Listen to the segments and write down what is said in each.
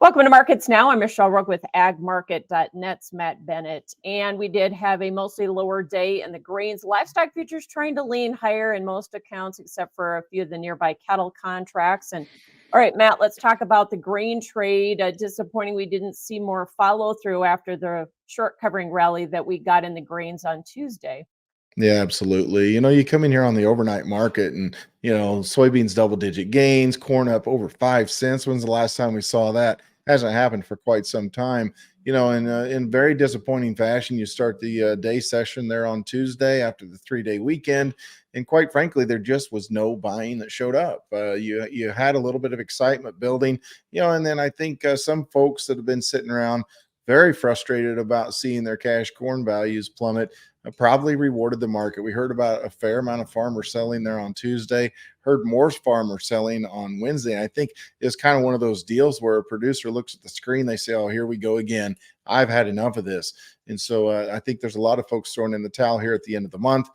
Welcome to Markets Now. I'm Michelle Rook with agmarket.net's Matt Bennett. And we did have a mostly lower day in the grains. Livestock futures trying to lean higher in most accounts, except for a few of the nearby cattle contracts. And all right, Matt, let's talk about the grain trade. Disappointing we didn't see more follow through after the short covering rally that we got in the grains on Tuesday. Yeah, absolutely. You come in here on the overnight market and, soybeans double digit gains, corn up over 5 cents. When's the last time we saw that? Hasn't happened for quite some time. In very disappointing fashion, you start the day session there on Tuesday after the 3 day weekend. And quite frankly, there just was no buying that showed up. You had a little bit of excitement building, and then I think some folks that have been sitting around very frustrated about seeing their cash corn values plummet probably rewarded the market. We heard about a fair amount of farmers selling there on Tuesday, heard more farmers selling on Wednesday. And I think it's kind of one of those deals where a producer looks at the screen, they say, oh, here we go again. I've had enough of this. And so I think there's a lot of folks throwing in the towel here at the end of the month.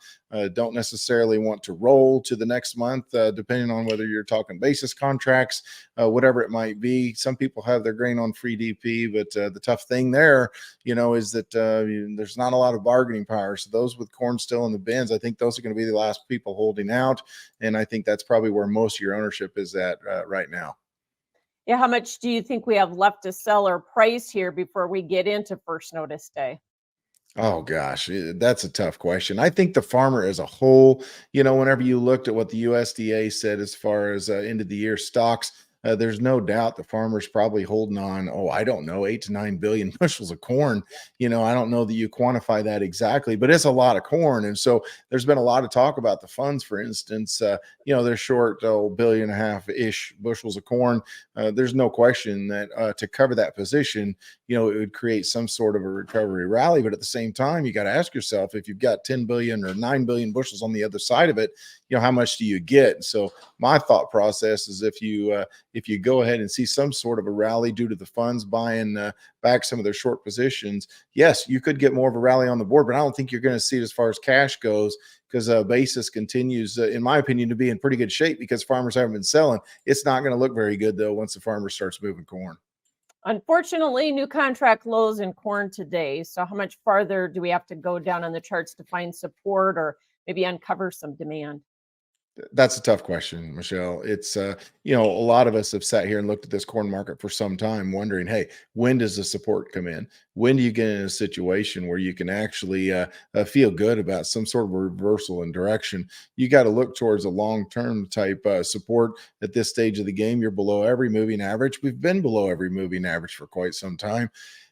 Don't necessarily want to roll to the next month, depending on whether you're talking basis contracts, whatever it might be. Some people have their grain on free DP, but the tough thing there, is that there's not a lot of bargaining power. So those with corn still in the bins, I think those are going to be the last people holding out. And I think that's probably where most of your ownership is at right now. Yeah, how much do you think we have left to sell or price here before we get into first notice day? Oh gosh, that's a tough question. I think the farmer as a whole, whenever you looked at what the USDA said as far as end of the year stocks, there's no doubt the farmer's probably holding on. Oh, I don't know, 8 to 9 billion bushels of corn. I don't know that you quantify that exactly, but it's a lot of corn. And so there's been a lot of talk about the funds, for instance. They're short billion and a half ish bushels of corn. There's no question that to cover that position, it would create some sort of a recovery rally. But at the same time, you got to ask yourself, if you've got 10 billion or 9 billion bushels on the other side of it, how much do you get? So my thought process is if you go ahead and see some sort of a rally due to the funds buying back some of their short positions, yes, you could get more of a rally on the board, but I don't think you're going to see it as far as cash goes, because basis continues, in my opinion, to be in pretty good shape because farmers haven't been selling. It's not going to look very good, though, once the farmer starts moving corn. Unfortunately, new contract lows in corn today. So how much farther do we have to go down on the charts to find support or maybe uncover some demand? That's a tough question, Michelle. It's a lot of us have sat here and looked at this corn market for some time, wondering, hey, when does the support come in? When do you get in a situation where you can actually feel good about some sort of reversal in direction? You got to look towards a long-term type support. At this stage of the game, you're below every moving average. We've been below every moving average for quite some time.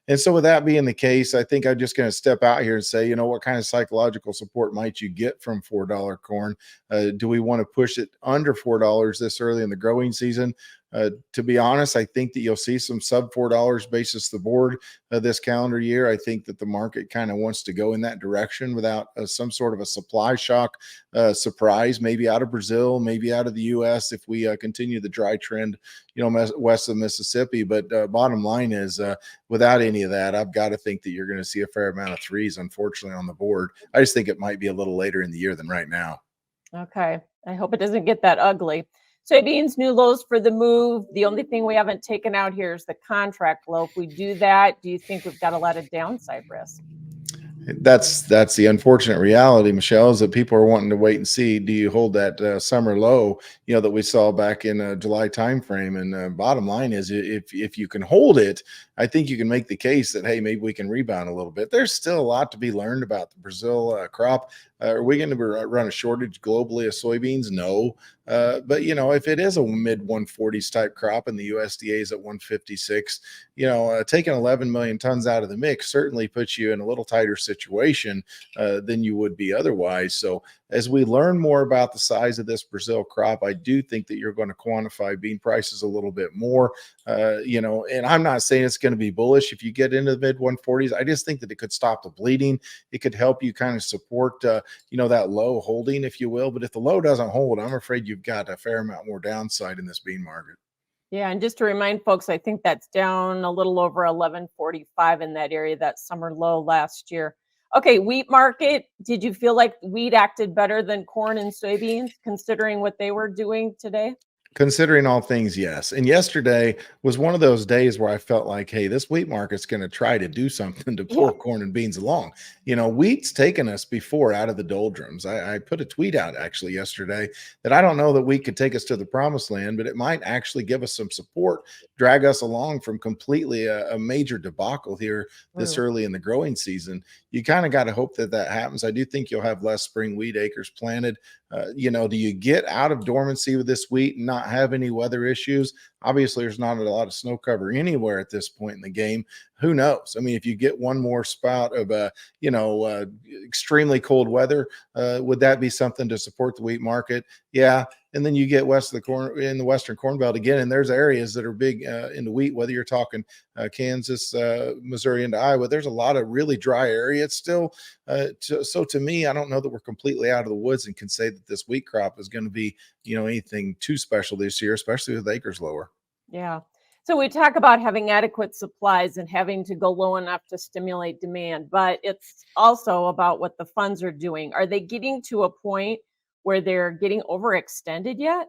And so, with that being the case, I think I'm just going to step out here and say, what kind of psychological support might you get from $4 corn? Do we want to push it under $4 this early in the growing season? To be honest, I think that you'll see some sub $4 basis the board this calendar year. I think that the market kind of wants to go in that direction without some sort of a supply shock surprise, maybe out of Brazil, maybe out of the U.S. if we continue the dry trend, west of Mississippi. But bottom line is, without any of that, I've got to think that you're going to see a fair amount of threes, unfortunately, on the board. I just think it might be a little later in the year than right now. Okay. I hope it doesn't get that ugly. Soybeans, new lows for the move. The only thing we haven't taken out here is the contract low. If we do that, do you think we've got a lot of downside risk? That's the unfortunate reality, Michelle, is that people are wanting to wait and see. Do you hold that summer low, that we saw back in July timeframe? And bottom line is, if you can hold it, I think you can make the case that, hey, maybe we can rebound a little bit. There's still a lot to be learned about the Brazil crop. Are we going to run a shortage globally of soybeans? No. But if it is a mid 140s type crop and the USDA is at 156, taking 11 million tons out of the mix certainly puts you in a little tighter situation than you would be otherwise. So as we learn more about the size of this Brazil crop, I do think that you're going to quantify bean prices a little bit more. And I'm not saying it's going to be bullish if you get into the mid 140s. I just think that it could stop the bleeding. It could help you kind of support, that low holding, if you will. But if the low doesn't hold, I'm afraid you've got a fair amount more downside in this bean market. Yeah, and just to remind folks, I think that's down a little over 1145 in that area, that summer low last year. Okay, wheat market. Did you feel like wheat acted better than corn and soybeans, considering what they were doing today? Considering all things, yes. And yesterday was one of those days where I felt like, hey, this wheat market's going to try to do something to Yeah. pull corn and beans along. Wheat's taken us before out of the doldrums. I put a tweet out actually yesterday that I don't know that wheat could take us to the promised land, but it might actually give us some support, drag us along from completely a major debacle here this Mm. early in the growing season. You kind of got to hope that that happens. I do think you'll have less spring wheat acres planted. Do you get out of dormancy with this wheat and not have any weather issues? Obviously, there's not a lot of snow cover anywhere at this point in the game. Who knows? I mean, if you get one more spout of extremely cold weather, would that be something to support the wheat market? Yeah. And then you get west of the corn in the western corn belt again, and there's areas that are big into wheat. Whether you're talking Kansas, Missouri, into Iowa, there's a lot of really dry areas still. So to me, I don't know that we're completely out of the woods and can say that this wheat crop is going to be, anything too special this year, especially with acres lower. Yeah. So we talk about having adequate supplies and having to go low enough to stimulate demand, but it's also about what the funds are doing. Are they getting to a point where they're getting overextended yet?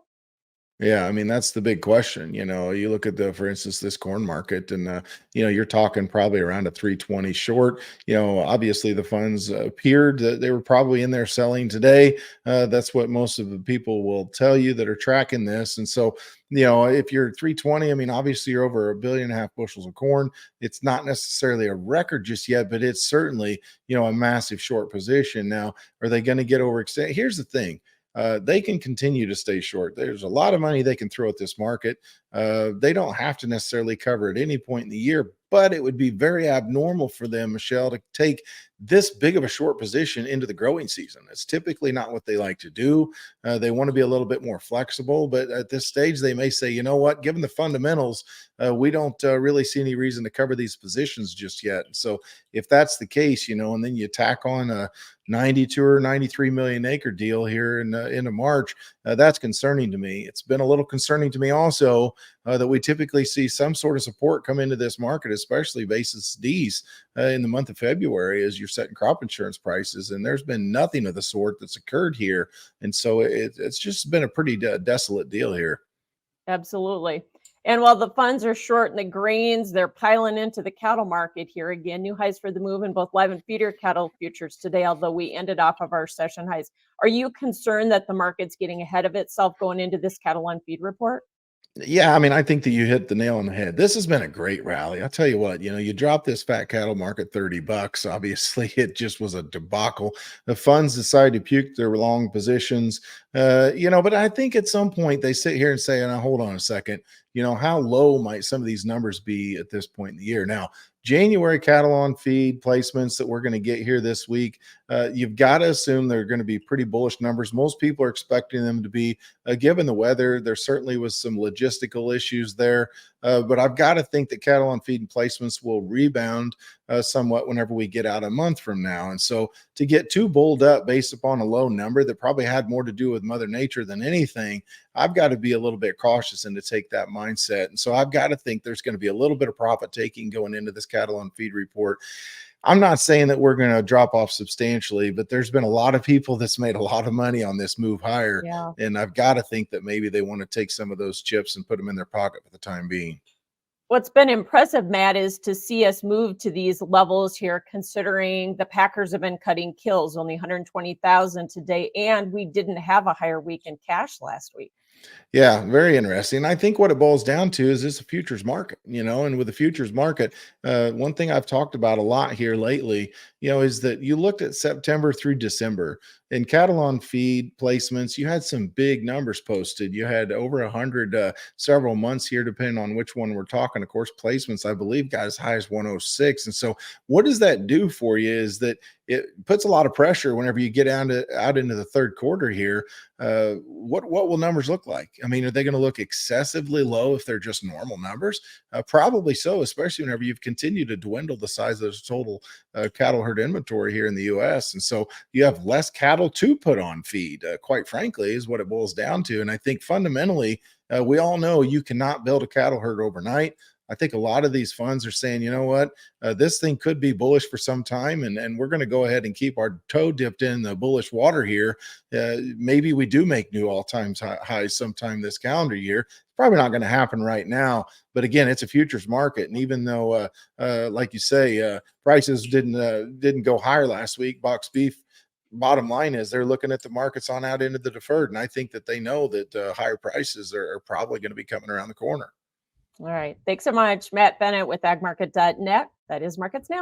Yeah, I mean that's the big question. You look at for instance, this corn market, and you're talking probably around a 320 short. Obviously the funds appeared that they were probably in there selling today. That's what most of the people will tell you that are tracking this. And so, if you're 320, I mean, obviously you're over 1.5 billion bushels of corn. It's not necessarily a record just yet, but it's certainly a massive short position. Now, are they going to get overextended? Here's the thing, they can continue to stay short. There's a lot of money they can throw at this market. They don't have to necessarily cover at any point in the year, but it would be very abnormal for them, Michelle, to take this big of a short position into the growing season. It's typically not what they like to do. They want to be a little bit more flexible, but at this stage, they may say, you know what, given the fundamentals, we don't really see any reason to cover these positions just yet. So if that's the case, and then you tack on a 92 or 93 million acre deal here in into March, that's concerning to me. It's been a little concerning to me also that we typically see some sort of support come into this market, especially basis D's in the month of February as you're setting crop insurance prices. And there's been nothing of the sort that's occurred here. And so it's just been a pretty desolate deal here. Absolutely. And while the funds are short in the grains, they're piling into the cattle market here again. New highs for the move in both live and feeder cattle futures today, although we ended off of our session highs. Are you concerned that the market's getting ahead of itself going into this cattle on feed report? Yeah, I mean, I think that you hit the nail on the head. This has been a great rally. I'll tell you what, you drop this fat cattle market $30. Obviously, it just was a debacle. The funds decided to puke their long positions. But I think at some point they sit here and say, now hold on a second, how low might some of these numbers be at this point in the year? Now, January cattle on feed placements that we're going to get here this week, you've got to assume they're going to be pretty bullish numbers. Most people are expecting them to be, given the weather. There certainly was some logistical issues there, but I've got to think that cattle on feed and placements will rebound somewhat whenever we get out a month from now. And so to get too bulled up based upon a low number that probably had more to do with Mother Nature than anything, I've got to be a little bit cautious and to take that mindset. And so I've got to think there's going to be a little bit of profit taking going into this cattle on feed report. I'm not saying that we're going to drop off substantially, but there's been a lot of people that's made a lot of money on this move higher. Yeah. And I've got to think that maybe they want to take some of those chips and put them in their pocket for the time being. What's been impressive, Matt, is to see us move to these levels here, considering the Packers have been cutting kills, only 120,000 today, and we didn't have a higher week in cash last week. Yeah, very interesting. I think what it boils down to is this a futures market, and with the futures market, one thing I've talked about a lot here lately, is that you looked at September through December in cattle on feed placements, you had some big numbers posted. You had over 100 several months here, depending on which one we're talking. Of course, placements, I believe, got as high as 106. And so what does that do for you is that it puts a lot of pressure whenever you get out into the third quarter here. What will numbers look like? I mean, are they going to look excessively low if they're just normal numbers? Probably so, especially whenever you've continued to dwindle the size of the total cattle herd inventory here in the U.S. And so you have less cattle to put on feed, quite frankly, is what it boils down to. And I think fundamentally, we all know you cannot build a cattle herd overnight. I think a lot of these funds are saying, you know what, this thing could be bullish for some time, and we're going to go ahead and keep our toe dipped in the bullish water here. Maybe we do make new all-time highs sometime this calendar year. Probably not going to happen right now, but again, it's a futures market, and even though, like you say, prices didn't go higher last week, box beef. Bottom line is they're looking at the markets on out into the deferred, and I think that they know that higher prices are probably going to be coming around the corner. All right. Thanks so much, Matt Bennett with agmarket.net. That is Markets Now.